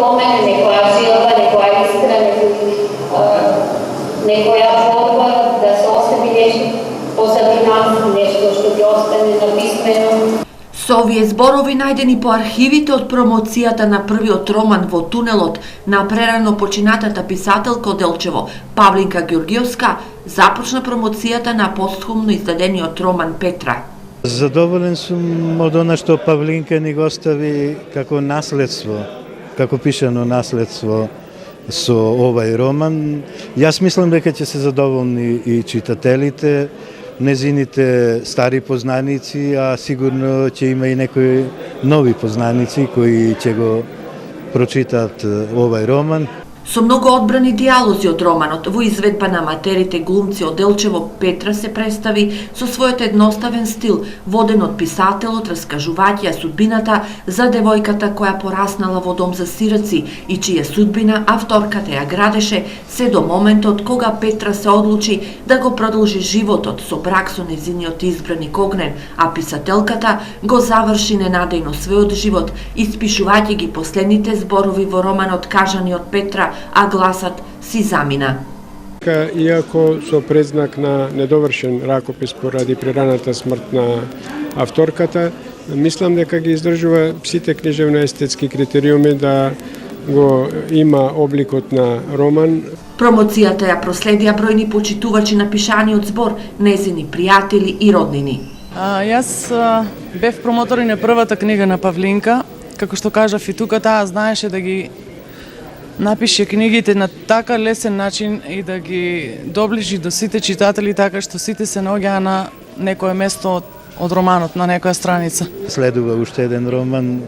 спомене некоја жилба, некоја искра, некоја борба, да се остави нешто позади нас, нешто што ќе остане написмено. Со овие зборови најдени по архивите од промоцијата на првиот роман Во тунелот на прерано починатата писателка од Делчево, Павлинка Ѓорѓиевска, започна промоцијата на постхумно издадениот роман Петра. Задоволен сум од она што Павлинка ни го остави како наследство, како пишано наследство со овај роман. Јас мислам дека ќе се задоволни и читателите, незините стари познаници, а сигурно ќе има и некои нови познаници кои ќе го прочитаат овај роман. Со многу одбрани дијалози од романот, во изведба на аматерите глумци од Делчево, Петра се представи со својот едноставен стил, воден од писателот, раскажувајќи ја судбината за девојката која пораснала во дом за сираци и чија судбина авторката ја градеше се до моментот кога Петра се одлучи да го продолжи животот со брак со незиниот избраник Огнен, а писателката го заврши ненадејно својот живот, испишувајќи ги последните зборови во романот кажани од Петра, а гласат си замина. Иако со предзнак на недовршен ракопис поради прераната смрт на авторката, мислам дека ги издржува сите книжевно-естетски критериуми да го има обликот на роман. Промоцијата ја проследија бројни почитувачи на пишаниот збор, незини пријатели и роднини. Јас бев промотор и на првата книга на Павлинка, како што кажав и тука, таа знаеше да ги напише книгите на така лесен начин и да ги доближи до сите читатели така што сите се наоѓаа на некое место од романот, на некоја страница. Следува уште еден роман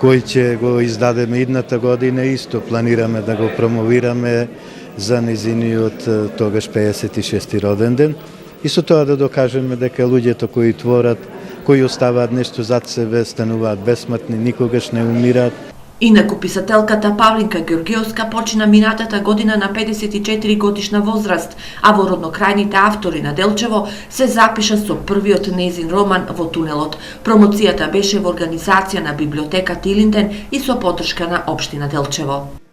кој ќе го издадеме идната година, исто планираме да го промовираме за незиниот тогаш 56-ти роден ден. И со тоа да докажеме дека луѓето кои творат, кои оставаат нешто зад себе, стануваат бесмртни, никогаш не умираат. Инаку писателката Павлинка Ѓорѓиевска почина минатата година на 54 годишна возраст, а во роднокрајните автори на Делчево се запиша со првиот незин роман Во тунелот. Промоцијата беше во организација на библиотека Тилинден и со поддршка на општина Делчево.